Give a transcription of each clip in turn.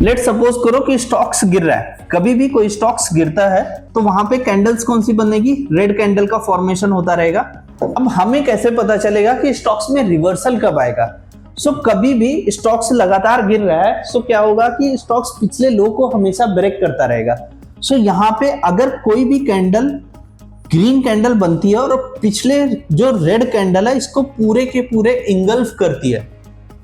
Let suppose करो कि stocks गिर रहा है। कभी भी कोई स्टॉक्स गिरता है तो वहां पे कैंडल्स कौन सी बनेगी, रेड कैंडल का फॉर्मेशन होता रहेगा। अब हमें कैसे पता चलेगा कि स्टॉक्स में रिवर्सल कब आएगा। कभी भी स्टॉक्स लगातार गिर रहा है क्या होगा कि स्टॉक्स पिछले लो को हमेशा ब्रेक करता रहेगा। यहाँ पे अगर कोई भी कैंडल ग्रीन कैंडल बनती है और पिछले जो रेड कैंडल है इसको पूरे के पूरे इंगल्फ करती है,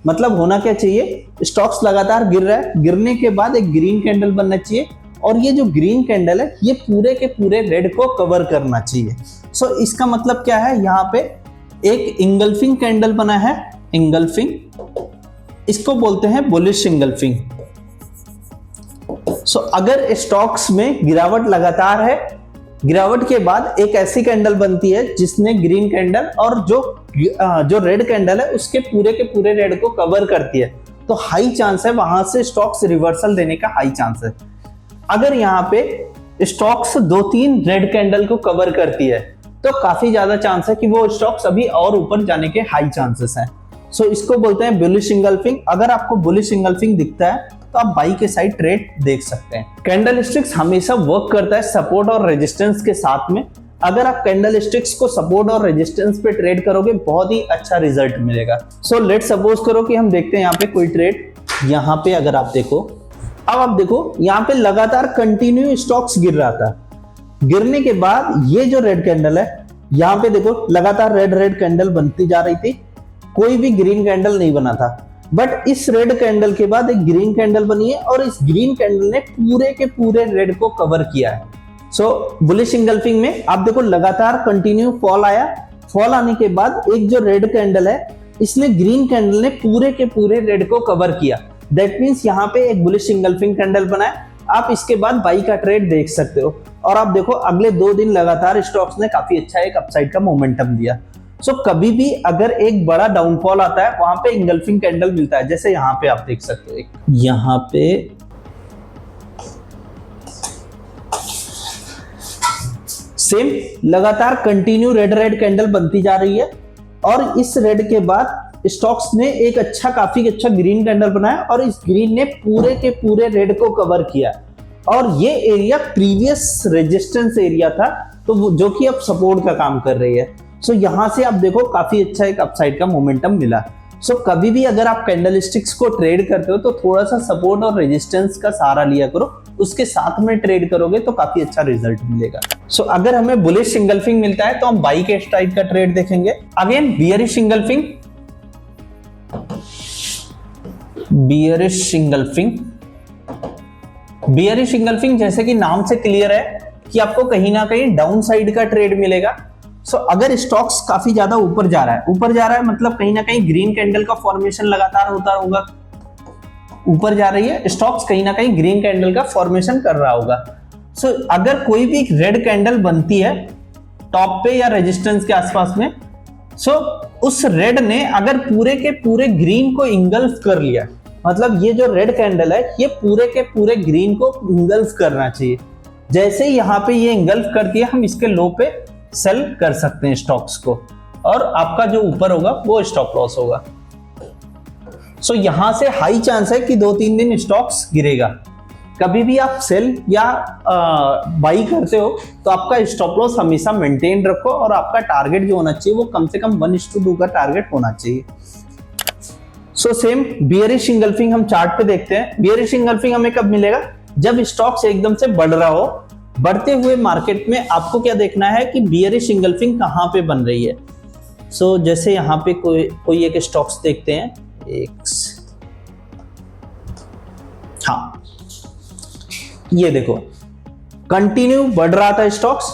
मतलब होना क्या चाहिए, स्टॉक्स लगातार गिर रहा है, गिरने के बाद एक ग्रीन कैंडल बनना चाहिए और ये जो ग्रीन कैंडल है ये पूरे के पूरे रेड को कवर करना चाहिए। इसका मतलब क्या है, यहाँ पे एक इंगल्फिंग कैंडल बना है, इंगल्फिंग, इसको बोलते हैं बुलिश इंगल्फिंग। अगर स्टॉक्स में गिरावट लगातार है, गिरावट के बाद एक ऐसी कैंडल बनती है जिसने ग्रीन कैंडल और जो रेड कैंडल है उसके पूरे के पूरे रेड को कवर करती है, तो हाई चांस है वहां से स्टॉक्स रिवर्सल देने का हाई चांस है। अगर यहाँ पे स्टॉक्स 2-3 रेड कैंडल को कवर करती है तो काफी ज्यादा चांस है कि वो स्टॉक्स अभी और ऊपर जाने के हाई चांसेस हैं। इसको बोलते हैं बुलिश इंगल्फिंग। अगर आपको बुलिश इंगल्फिंग दिखता है तो आप बाई के साइड ट्रेड देख सकते हैं। कैंडल स्टिक्स हमेशा वर्क करता है सपोर्ट और रेजिस्टेंस के साथ में। अगर आप कैंडल स्टिक्स को सपोर्ट और रेजिस्टेंस पे ट्रेड करोगे बहुत ही अच्छा रिजल्ट मिलेगा। लेट सपोज करो कि हम देखते हैं यहाँ पे कोई ट्रेड, यहाँ पे अगर आप देखो, अब आप देखो यहाँ पे लगातार कंटिन्यू स्टॉक्स गिर रहा था, गिरने के बाद ये जो रेड कैंडल है यहाँ पे देखो लगातार रेड कैंडल बनती जा रही थी, कोई भी ग्रीन कैंडल नहीं बना था, बट इस रेड कैंडल के बाद एक ग्रीन कैंडल बनी है और इस ग्रीन कैंडल ने पूरे के पूरे रेड को कवर किया है। बुलिश इंगल्फिंग में आप देखो लगातार कंटिन्यू फॉल आया, फॉल आने के बाद एक जो रेड कैंडल है इसने ग्रीन कैंडल ने पूरे के पूरे रेड को कवर किया। दैट मींस यहाँ पे एक बुलिश इंगल्फिंग कैंडल बना है। आप इसके बाद बाई का ट्रेड देख सकते हो और आप देखो अगले 2 दिन लगातार स्टॉक्स ने काफी अच्छा एक अपसाइड का मोमेंटम दिया। कभी भी अगर एक बड़ा डाउनफॉल आता है वहां पे इंगल्फिंग कैंडल मिलता है, जैसे यहाँ पे आप देख सकते हो, यहाँ पे सेम लगातार कंटिन्यू रेड कैंडल बनती जा रही है और इस रेड के बाद स्टॉक्स ने एक काफी अच्छा ग्रीन कैंडल बनाया और इस ग्रीन ने पूरे के पूरे रेड को कवर किया और ये एरिया प्रीवियस रेजिस्टेंस एरिया था, तो जो कि अब सपोर्ट का काम कर रही है। यहां से आप देखो काफी अच्छा एक अपसाइड का मोमेंटम मिला। कभी भी अगर आप कैंडल स्टिक्स को ट्रेड करते हो तो थोड़ा सा सपोर्ट और रेजिस्टेंस का सहारा लिया करो, उसके साथ में ट्रेड करोगे तो काफी अच्छा रिजल्ट मिलेगा। अगर हमें बुलिश इंगल्फिंग मिलता है तो हम बाई के स्ट्राइक का ट्रेड देखेंगे। Again bearish engulfing, bearish engulfing, bearish engulfing जैसे कि नाम से क्लियर है कि आपको कहीं ना कहीं डाउन साइड का ट्रेड मिलेगा। अगर स्टॉक्स काफी ज्यादा ऊपर जा रहा है मतलब कहीं ना कहीं ग्रीन कैंडल का फॉर्मेशन लगातार होता होगा, ऊपर जा रही है स्टॉक्स, कहीं ना कहीं ग्रीन कैंडल का फॉर्मेशन कर रहा होगा। अगर कोई भी रेड कैंडल बनती है टॉप पे या रेजिस्टेंस के आसपास में, उस रेड ने अगर पूरे के पूरे ग्रीन को इंगल्फ कर लिया, मतलब ये जो रेड कैंडल है ये पूरे के पूरे ग्रीन को इंगल्फ करना चाहिए। जैसे ही यहाँ पे ये इंगल्फ करती है हम इसके लो पे सेल कर सकते हैं स्टॉक्स को और आपका जो ऊपर होगा वो स्टॉप लॉस होगा। यहां से हाई चांस है कि 2-3 दिन स्टॉक्स गिरेगा। कभी भी आप सेल या बाई करते हो तो आपका स्टॉप लॉस हमेशा मेंटेन रखो और आपका टारगेट जो होना चाहिए वो कम से कम 1:2 का टारगेट होना चाहिए। सेम बियरिश इंगल्फिंग हम चार्ट पे देखते हैं। बियरिश इंगल्फिंग हमें कब मिलेगा, जब स्टॉक्स एकदम से बढ़ रहा हो। बढ़ते हुए मार्केट में आपको क्या देखना है कि बियरिश इंगल्फिंग कहां पे बन रही है। जैसे यहाँ पे कोई एक स्टॉक्स देखते हैं, हाँ ये देखो कंटिन्यू बढ़ रहा था स्टॉक्स,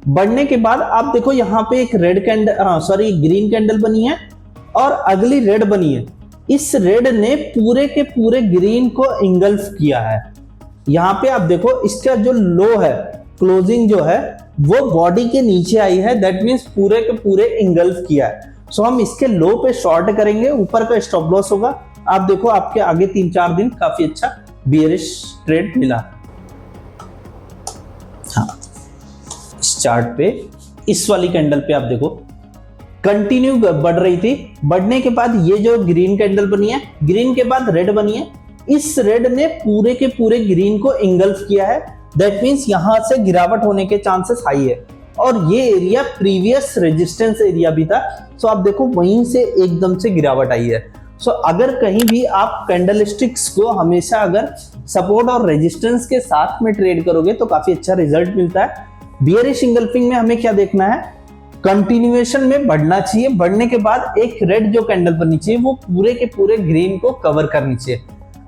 बढ़ने के बाद आप देखो यहाँ पे एक ग्रीन कैंडल बनी है और अगली रेड बनी है। इस रेड ने पूरे के पूरे ग्रीन को इंगल्फ किया है। यहाँ पे आप देखो इसका जो लो है, क्लोजिंग जो है वो बॉडी के नीचे आई है, दैट मींस पूरे के पूरे इंगल्फ किया है। हम इसके लो पे शॉर्ट करेंगे, ऊपर का स्टॉप लॉस होगा। आप देखो आपके आगे 3-4 दिन काफी अच्छा बियरिश ट्रेड मिला। हाँ इस चार्ट पे इस वाली कैंडल पे आप देखो कंटिन्यू बढ़ रही थी, बढ़ने के बाद ये जो ग्रीन कैंडल बनी है, ग्रीन के बाद रेड बनी है, इस रेड ने पूरे के पूरे ग्रीन को इंगल्फ किया है, दैट मींस यहां से गिरावट होने के चांसेस हाई है। और ये एरिया प्रीवियस रेजिस्टेंस एरिया भी था, सो आप देखो वहीं से एकदम से गिरावट आई है। सो अगर कहीं भी आप कैंडलस्टिक्स को हमेशा अगर सपोर्ट और रेजिस्टेंस के साथ में ट्रेड करोगे तो काफी अच्छा रिजल्ट मिलता है। बियरिश इंगल्फिंग में हमें क्या देखना है, कंटिन्यूएशन में बढ़ना चाहिए, बढ़ने के बाद एक रेड जो कैंडल बननी चाहिए वो पूरे के पूरे ग्रीन को कवर करनी चाहिए।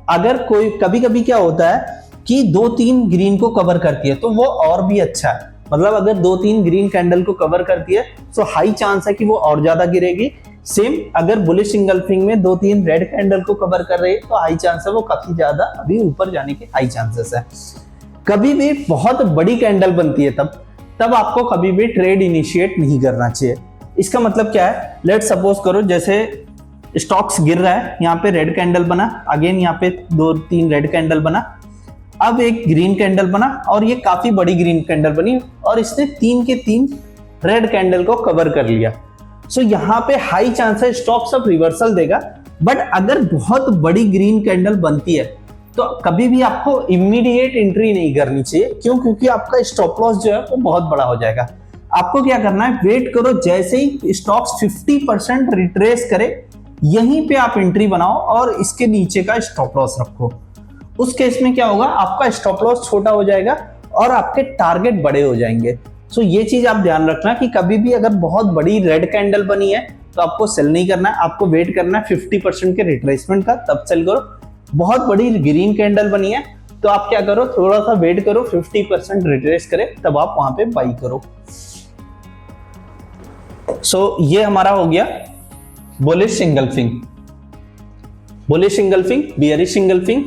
अगर कोई कभी कभी क्या होता है कि 2-3 ग्रीन को कवर करती है तो वो और भी अच्छा है, मतलब अगर 2-3 ग्रीन कैंडल को कवर करती है तो हाई चांस है कि वो और ज्यादा गिरेगी। सेम अगर बुलिश इंगल्फिंग में 2-3 रेड कैंडल को कवर कर रही है तो हाई चांस है वो काफी ज्यादा अभी ऊपर जाने के हाई चांसेस है। कभी भी बहुत बड़ी कैंडल बनती है तब आपको कभी भी ट्रेड इनिशिएट नहीं करना चाहिए। इसका मतलब क्या है, लेट सपोज करो जैसे स्टॉक्स गिर रहा है, यहाँ पे रेड कैंडल बना, अगेन यहाँ पे 2-3 रेड कैंडल बना, अब एक ग्रीन कैंडल बना और ये काफी बड़ी ग्रीन कैंडल बनी और इसने 3 के 3 रेड कैंडल को कवर कर लिया। सो यहाँ पे हाई चांस है स्टॉक सब रिवर्सल देगा। बट अगर बहुत बड़ी ग्रीन कैंडल बनती है तो कभी भी आपको इमीडिएट एंट्री नहीं करनी चाहिए। क्यों? क्योंकि आपका स्टॉप लॉस जो है वो बहुत बड़ा हो जाएगा। आपको क्या करना है, वेट करो, जैसे ही स्टॉक्स 50% रिट्रेस करे यहीं पे आप एंट्री बनाओ और इसके नीचे का स्टॉप लॉस रखो। उस केस में क्या होगा, आपका स्टॉप लॉस छोटा हो जाएगा और आपके टारगेट बड़े हो जाएंगे। सो ये चीज आप ध्यान रखना कि कभी भी अगर बहुत बड़ी रेड कैंडल बनी है तो आपको सेल नहीं करना है, आपको वेट करना है 50% के रिट्रेसमेंट का, तब सेल करो। बहुत बड़ी ग्रीन कैंडल बनी है तो आप क्या करो, थोड़ा सा वेट करो, 50% रिट्रेस करे तब आप वहां पे बाई करो। सो ये हमारा हो गया बुलिश इंगल्फिंग, बियरिश इंगल्फिंग।